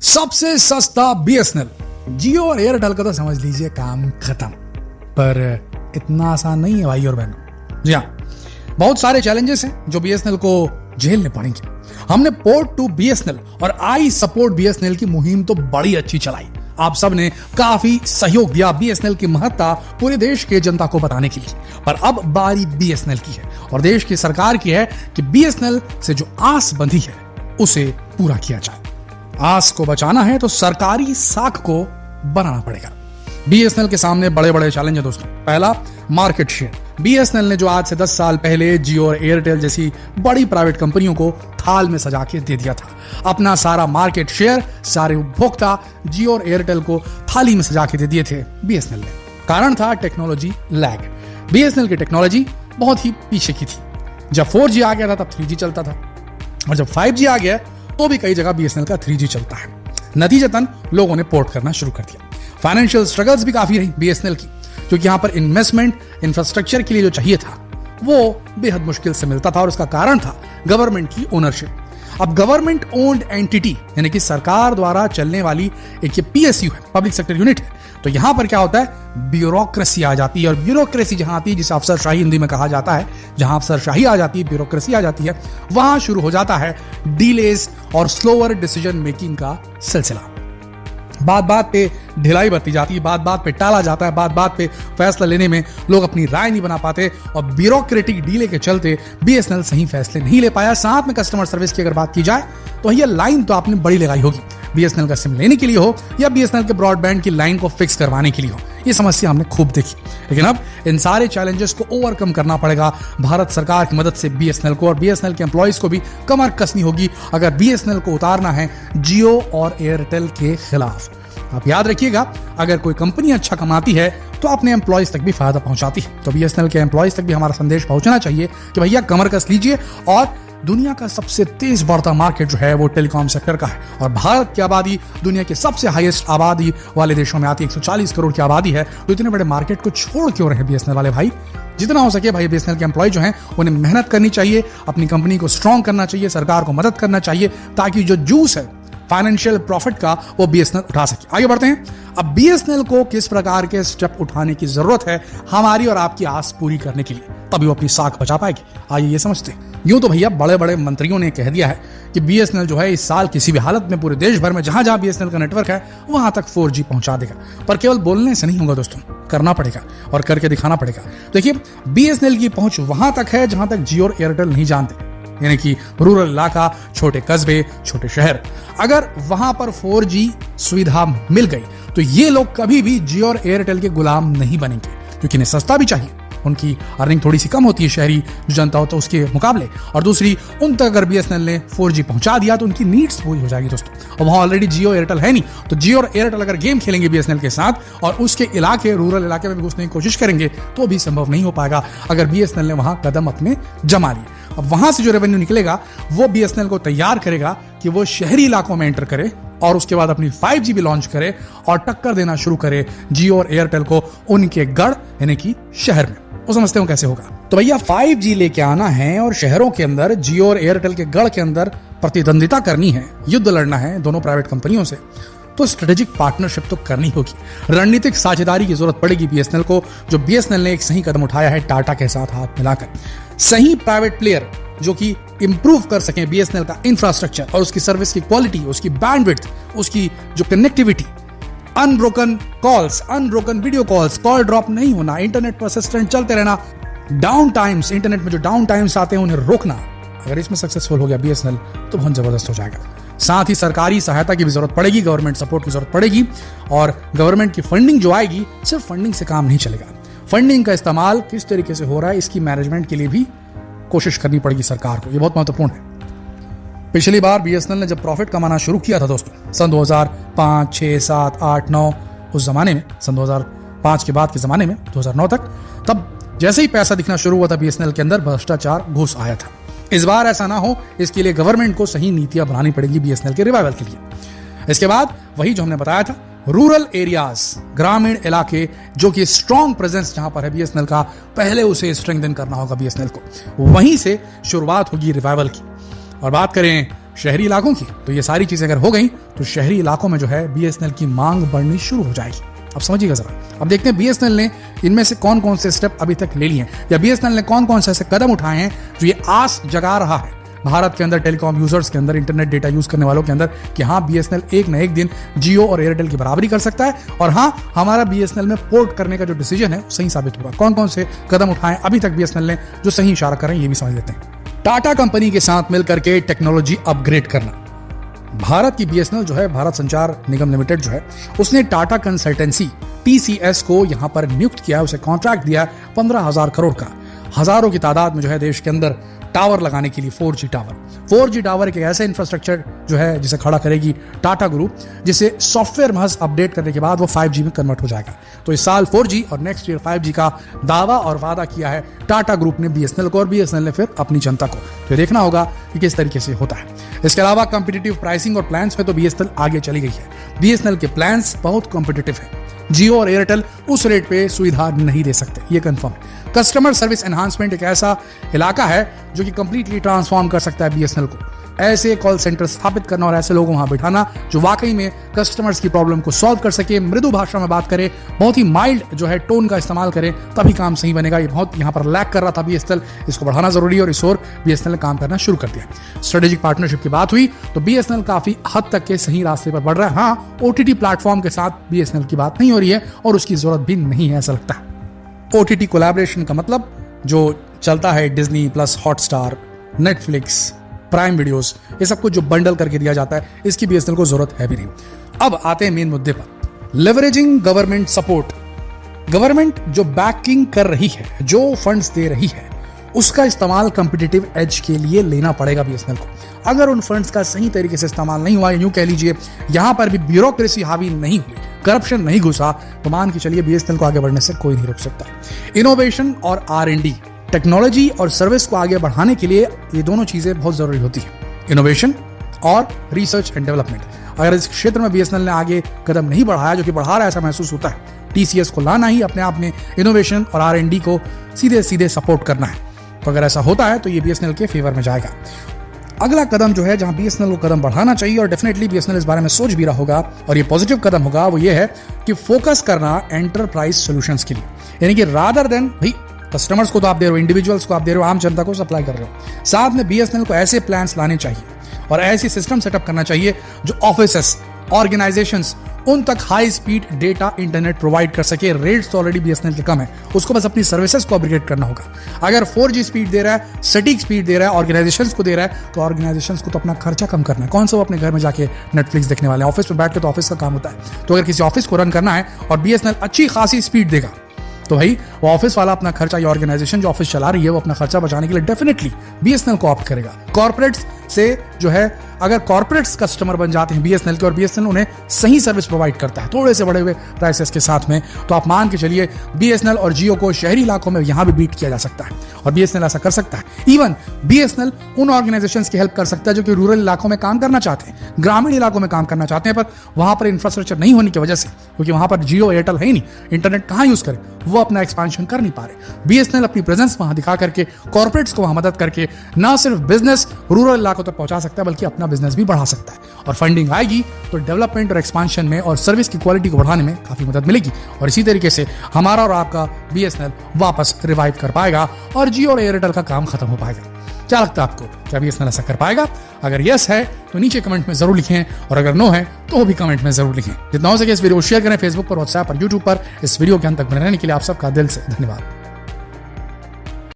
सबसे सस्ता बीएसएनएल। जियो और एयरटेल का तो समझ लीजिए काम खत्म, पर इतना आसान नहीं है भाई और बहनों। जी हाँ, बहुत सारे चैलेंजेस हैं जो बीएसएनएल को झेलने पड़ेंगे। हमने पोर्ट टू बीएसएनएल और आई सपोर्ट बीएसएनएल की मुहिम तो बड़ी अच्छी चलाई। आप सब ने काफी सहयोग दिया बीएसएनएल की महत्ता पूरे देश के जनता को बताने के लिए। पर अब बारी बीएसएनएल की है और देश की सरकार की है कि बीएसएनएल से जो आस बंधी है उसे पूरा किया जाए। आस को बचाना है तो सरकारी साख को बनाना पड़ेगा। बीएसएनएल के सामने बड़े बड़े चैलेंज है दोस्तों। पहला, मार्केट शेयर। बीएसएनएल ने जो आज से 10 साल पहले जियो और एयरटेल जैसी बड़ी प्राइवेट कंपनियों को थाल में सजा के दे दिया था। अपना सारा मार्केट शेयर, सारे उपभोक्ता जियो और एयरटेल को थाली में सजा के दे दिए थे बीएसएनएल ने। कारण था टेक्नोलॉजी लैग। बीएसएनएल की टेक्नोलॉजी बहुत ही पीछे की थी। जब 4G आ गया था तब 3G चलता था, और जब 5G आ गया तो भी कई जगह बीएसएनएल का 3G चलता है। नतीजतन लोगों ने पोर्ट करना शुरू कर दिया। फाइनेंशियल स्ट्रगल्स भी काफी रही बीएसएनएल की, क्योंकि यहां पर इन्वेस्टमेंट इंफ्रास्ट्रक्चर के लिए जो चाहिए था वो बेहद मुश्किल से मिलता था, और उसका कारण था गवर्नमेंट की ओनरशिप। अब गवर्नमेंट ओन्ड एंटिटी यानी कि सरकार द्वारा चलने वाली एक पीएसयू है, पब्लिक सेक्टर यूनिट है, तो यहां पर क्या होता है, ब्यूरोक्रेसी आ जाती है। और ब्यूरोक्रेसी जहां आती है, जिसे अफसरशाही हिंदी में कहा जाता है, जहां अफसरशाही आ जाती है, ब्यूरोक्रेसी आ जाती है, वहां शुरू हो जाता है डीलेज और स्लोअर डिसीजन मेकिंग का सिलसिला। बात बात पे ढिलाई बरती जाती है, बात बात पे टाला जाता है, बात बात पे फैसला लेने में लोग अपनी राय नहीं बना पाते, और ब्यूरोक्रेटिक डीले के चलते बीएसएनएल सही फैसले नहीं ले पाया। साथ में कस्टमर सर्विस की अगर बात की जाए तो ये लाइन तो आपने बड़ी लगाई होगी, बीएसएनएल का सिम लेने के लिए हो या बीएसएनएल के ब्रॉडबैंड की लाइन को फिक्स करवाने के लिए हो। ये समस्या हमने खूब देखी, लेकिन अब इन सारे चैलेंजेस को ओवरकम करना पड़ेगा भारत सरकार की मदद से बीएसएनएल को, और बीएसएनएल के एम्प्लॉइज को भी कमर कसनी होगी अगर बीएसएनएल को उतारना है जियो और एयरटेल के खिलाफ। आप याद रखिएगा, अगर कोई कंपनी अच्छा कमाती है तो अपने एम्प्लॉइज तक भी फायदा पहुंचाती है। तो बीएसएनएल के एम्प्लॉइज तक भी हमारा संदेश पहुंचना चाहिए कि भैया कमर कस लीजिए। और दुनिया का सबसे तेज बढ़ता मार्केट जो है वो टेलीकॉम सेक्टर का है, और भारत की आबादी दुनिया के सबसे हाईएस्ट आबादी वाले देशों में आती है। 140 करोड़ की आबादी है, तो इतने बड़े मार्केट को छोड़ क्यों रहे बीएसएनएल वाले भाई। जितना हो सके भाई बीएसएनएल के एम्प्लॉय जो हैं उन्हें मेहनत करनी चाहिए, अपनी कंपनी को स्ट्रॉन्ग करना चाहिए, सरकार को मदद करना चाहिए, ताकि जो जूस है फाइनेंशियल प्रॉफिट का वो बीएसएनएल उठा सके। आगे बढ़ते हैं। अब बीएसएनएल को किस प्रकार के स्टेप उठाने की जरूरत है हमारी और आपकी आस पूरी करने के लिए, तभी वो अपनी साख बचा पाएगी। आइए ये समझते हैं। यूं तो भैया बड़े बड़े मंत्रियों ने कह दिया है कि बीएसएनएल जो है इस साल किसी भी हालत में पूरे देश भर में जहां जहां बीएसएनएल का नेटवर्क है वहां तक 4G पहुंचा देगा। पर केवल बोलने से नहीं होगा दोस्तों, करना पड़ेगा और करके दिखाना पड़ेगा। देखिए, बीएसएनएल की पहुंच वहां तक है जहां तक जियो और एयरटेल नहीं जानते, यानी कि रूरल इलाका, छोटे कस्बे, छोटे शहर। अगर वहां पर 4G सुविधा मिल गई तो ये लोग कभी भी जियो और एयरटेल के गुलाम नहीं बनेंगे, क्योंकि इन्हें सस्ता भी चाहिए। उनकी अर्निंग थोड़ी सी कम होती है शहरी जो जनता होता है उसके मुकाबले, और दूसरी, उन तक अगर बीएसएनएल ने 4G पहुंचा दिया तो उनकी नीड्स पूरी हो जाएगी दोस्तों। और वहां ऑलरेडी जियो एयरटेल है नहीं, तो जियो और एयरटेल अगर गेम खेलेंगे बीएसएनएल के साथ और उसके इलाके, रूरल इलाके में भी घुसने की कोशिश करेंगे तो भी संभव नहीं हो पाएगा अगर बीएसएनएल ने वहां कदम अपने जमा लिए। अब वहां से जो रेवेन्यू निकलेगा वो बीएसएनएल को तैयार करेगा कि वो शहरी इलाकों में एंटर करे और उसके बाद अपनी 5G भी लॉन्च करे और टक्कर देना शुरू करे जियो और एयरटेल को उनके गढ़ यानी कि शहर में। वो समझते हो कैसे होगा। तो भैया 5G लेके आना है और शहरों के अंदर जियो और एयरटेल के गढ़ के अंदर प्रतिद्वंदिता करनी है, युद्ध लड़ना है दोनों प्राइवेट कंपनियों से, तो स्ट्रेटेजिक पार्टनरशिप तो करनी होगी। रणनीतिक साझेदारी की जरूरत पड़ेगी बीएसएनएल को, जो बीएसएनएल ने एक सही कदम उठाया है टाटा के साथ हाथ मिलाकर। सही प्राइवेट प्लेयर जो कि इंप्रूव कर सके बीएसएनएल का इंफ्रास्ट्रक्चर और उसकी सर्विस की क्वालिटी, उसकी बैंडविड्थ, उसकी जो connectivity, unbroken calls, unbroken video calls, call drop नहीं होना, इंटरनेट परसिस्टेंट चलते रहना, डाउन टाइम्स, इंटरनेट में जो डाउन टाइम्स आते हैं उन्हें रोकना। अगर इसमें सक्सेसफुल हो गया बीएसएनएल तो बहुत जबरदस्त हो जाएगा। साथ ही सरकारी सहायता की भी जरूरत पड़ेगी, गवर्नमेंट सपोर्ट की जरूरत पड़ेगी, और गवर्नमेंट की फंडिंग जो आएगी, सिर्फ फंडिंग से काम नहीं चलेगा। फंडिंग का इस्तेमाल किस तरीके से हो रहा है इसकी मैनेजमेंट के लिए भी कोशिश करनी पड़ेगी सरकार को। ये बहुत महत्वपूर्ण है। पिछली बार बीएसएनएल ने जब प्रॉफिट कमाना शुरू किया था दोस्तों, सन 2005, 6, 7, 8, 9 उस जमाने में, सन 2005 के बाद के जमाने में 2009 तक, तब जैसे ही पैसा दिखना शुरू हुआ था बीएसएनएल के अंदर भ्रष्टाचार घुस आया था। इस बार ऐसा ना हो, इसके लिए गवर्नमेंट को सही नीतियां बनानी पड़ेगी बीएसएनएल के रिवाइवल के लिए। इसके बाद वही जो हमने बताया था, रूरल एरियाज, ग्रामीण इलाके, जो कि स्ट्रॉन्ग प्रेजेंस जहां पर है बीएसएनएल का, पहले उसे स्ट्रेंथन करना होगा बीएसएनएल को। वहीं से शुरुआत होगी रिवाइवल की। और बात करें शहरी इलाकों की। तो ये सारी चीजें अगर हो गई तो शहरी इलाकों में जो है बीएसएनएल की मांग बढ़नी शुरू हो जाएगी। अब समझिएगा जरा। अब देखते हैं बीएसएनएल ने इनमें से कौन कौन से स्टेप अभी तक ले लिए हैं, या बीएसएनएल ने कौन कौन से ऐसे कदम उठाए हैं जो ये आस जगा रहा है भारत के अंदर टेलीकॉम यूजर्स के अंदर, इंटरनेट डेटा यूज करने वालों के अंदर, कि हाँ बीएसएनएल एक न एक दिन जियो और एयरटेल की बराबरी कर सकता है, और हाँ हमारा बीएसएनएल में पोर्ट करने का जो डिसीजन है सही साबित होगा। कौन कौन से कदम उठाए अभी तक बीएसएनएल ने जो सही इशारा करें ये भी समझ लेते हैं। टाटा कंपनी के साथ मिलकर के टेक्नोलॉजी अपग्रेड करना। भारत की बीएसएनएल जो है, भारत संचार निगम लिमिटेड जो है, उसने टाटा कंसल्टेंसी TCS को यहां पर नियुक्त किया, उसे कॉन्ट्रैक्ट दिया 15,000 करोड़ का, हजारों की तादाद में जो है देश के अंदर टावर लगाने के लिए। 4G टावर एक ऐसा इंफ्रास्ट्रक्चर जो है जिसे खड़ा करेगी टाटा ग्रुप, जिसे सॉफ्टवेयर महज अपडेट करने के बाद वो 5G में कन्वर्ट हो जाएगा। तो इस साल 4G और नेक्स्ट ईयर 5G का दावा और वादा किया है टाटा ग्रुप ने बीएसएनएल को, और बीएसएनएल ने फिर अपनी जनता को। तो देखना होगा कि किस तरीके से होता है। इसके अलावा कॉम्पिटिटिव प्राइसिंग और प्लान्स में तो बीएसएनएल आगे चली गई है। बीएसएनएल के प्लान्स बहुत कॉम्पिटिटिव है। जियो और एयरटेल उस रेट पे सुविधा नहीं दे सकते, ये कंफर्म। कस्टमर सर्विस एनहांसमेंट एक ऐसा इलाका है जो कि कंप्लीटली ट्रांसफॉर्म कर सकता है बीएसएनएल को। ऐसे कॉल सेंटर स्थापित करना और ऐसे लोगों वहां बिठाना जो वाकई में कस्टमर्स की प्रॉब्लम को सॉल्व कर सके, मृदु भाषा में बात करे, बहुत ही माइल्ड जो है टोन का इस्तेमाल करे, तभी काम सही बनेगा। ये बहुत यहाँ पर लैक कर रहा था बीएसएनएल, इसको बढ़ाना जरूरी है और इस ओर बीएसएनएल ने काम करना शुरू कर दिया। स्ट्रेटेजिक पार्टनरशिप की बात हुई तो बीएसएनएल काफी हद तक के सही रास्ते पर बढ़ रहा है। हाँ, OTT प्लेटफॉर्म के साथ बीएसएनएल की बात नहीं हो रही है और उसकी जरूरत भी नहीं है, ऐसा लगता है। OTT कोलैबोरेशन का मतलब जो चलता है Disney plus, Hotstar, Netflix, prime videos, ये सब कुछ जो बंडल करके दिया जाता है, इसकी बीएसएनएल को जरूरत है भी नहीं। अब आते हैं मेन मुद्दे पर, लेवरेजिंग गवर्नमेंट सपोर्ट। गवर्नमेंट जो बैकिंग कर रही है, जो फंड्स दे रही है, उसका इस्तेमाल कॉम्पिटिटिव एज के लिए लेना पड़ेगा बीएसएनएल को। अगर उन फंड्स का सही तरीके से इस्तेमाल नहीं हुआ, यूं कह लीजिए यहां पर भी ब्यूरोक्रेसी हावी नहीं हुई, करप्शन नहीं घुसा, तो मान के चलिए बीएसएनएल को आगे बढ़ने से कोई नहीं रोक सकता। इनोवेशन और R&D, टेक्नोलॉजी और सर्विस को आगे बढ़ाने के लिए ये दोनों चीजें बहुत जरूरी होती है, इनोवेशन और रिसर्च एंड डेवलपमेंट। अगर इस क्षेत्र में बीएसएनएल ने आगे कदम नहीं बढ़ाया, जो कि बढ़ा रहा है ऐसा महसूस होता है, TCS को लाना ही अपने आप में इनोवेशन और R&D को सीधे सीधे सपोर्ट करना है। तो अगर ऐसा होता है तो ये बीएसएनएल के फेवर में जाएगा। अगला कदम जो है जहां बीएसएनएल को कदम बढ़ाना चाहिए, और डेफिनेटली बीएसएनएल इस बारे में सोच भी रहा होगा और ये पॉजिटिव कदम होगा, वो ये है कि फोकस करना एंटरप्राइज सॉल्यूशंस के लिए। यानी कि रादर देन भाई कस्टमर्स को तो आप दे रहे हो, इंडिविजुअल्स को आप दे रहे हो, आम जनता को सप्लाई कर रहे हो, साथ में बीएसएनएल को ऐसे प्लान्स लाने चाहिए और ऐसी सिस्टम सेटअप करना चाहिए जो ऑफिसेस, ऑर्गेनाइजेशंस उन तक high speed data internet provide कर सके। रेट्स तो ऑलरेडी बीएसएनएल के कम है, उसको बस अपनी सर्विसेज को अपग्रेड करना होगा। अगर 4G स्पीड दे रहा है, सटीक स्पीड दे रहा है, ऑर्गेनाइजेशंस को दे रहा है, तो ऑर्गेनाइजेशंस को तो अपना खर्चा कम करना है। कौन सा वो अपने घर में जाके नेटफ्लिक्स देखने वाले हैं? ऑफिस में बैठ के तो ऑफिस का काम होता है। तो अगर किसी ऑफिस को रन करना है और बीएसएनएल अच्छी खासी स्पीड देगा, तो भाई वो ऑफिस वाला अपना खर्चा, या ऑर्गेनाइजेशन जो ऑफिस चला रही है वो अपना खर्चा बचाने के लिए डेफिनेटली बीएसएनएल को ऑप्ट करेगा। कॉर्पोरेट्स से जो है, अगर कॉर्पोरेट्स कस्टमर बन जाते हैं बीएसएनएल के और बीएसएनएल उन्हें सही सर्विस प्रोवाइड करता है थोड़े से बढ़े हुए प्राइसेस के साथ में, तो आप मान के चलिए बीएसएनएल और जियो को शहरी इलाकों में यहां भी बीट किया जा सकता है। और बीएसएनएल ऐसा कर सकता है। इवन बीएसएनएल उन ऑर्गेनाइजेशंस की हेल्प कर सकता है जो कि रूरल इलाकों में काम करना चाहते हैं, ग्रामीण इलाकों में काम करना चाहते हैं, पर वहां पर इंफ्रास्ट्रक्चर नहीं होने की वजह से, क्योंकि वहां पर जियो एयरटेल है ही नहीं, इंटरनेट कहां यूज करें, वो अपना एक्सपेंशन कर नहीं पा रहे। बीएसएनएल अपनी प्रेजेंस वहां दिखा करके, कॉर्पोरेट्स को वहां मदद करके न सिर्फ बिजनेस रूरल इलाकों तक पहुंचा सकता है, बल्कि अपना बिजनेस भी बढ़ा सकता है। और फंडिंग आएगी तो डेवलपमेंट और एक्सपांशन में और सर्विस की क्वालिटी को बढ़ाने में काफी मदद मिलेगी। और इसी तरीके से हमारा और आपका बीएसएनएल वापस रिवाइव कर पाएगा और जियो और एयरटेल का काम खत्म हो पाएगा। क्या लगता है आपको, क्या बीएसएनएल ऐसा कर पाएगा? अगर यस है तो नीचे कमेंट में जरूर लिखें, और अगर नो है तो भी कमेंट में जरूर लिखें। जितना हो सके इस वीडियो को शेयर करें, फेसबुक पर, व्हाट्सएप पर, यूट्यूब पर। इस वीडियो के अंत तक बने रहने के लिए आप सबका दिल से धन्यवाद।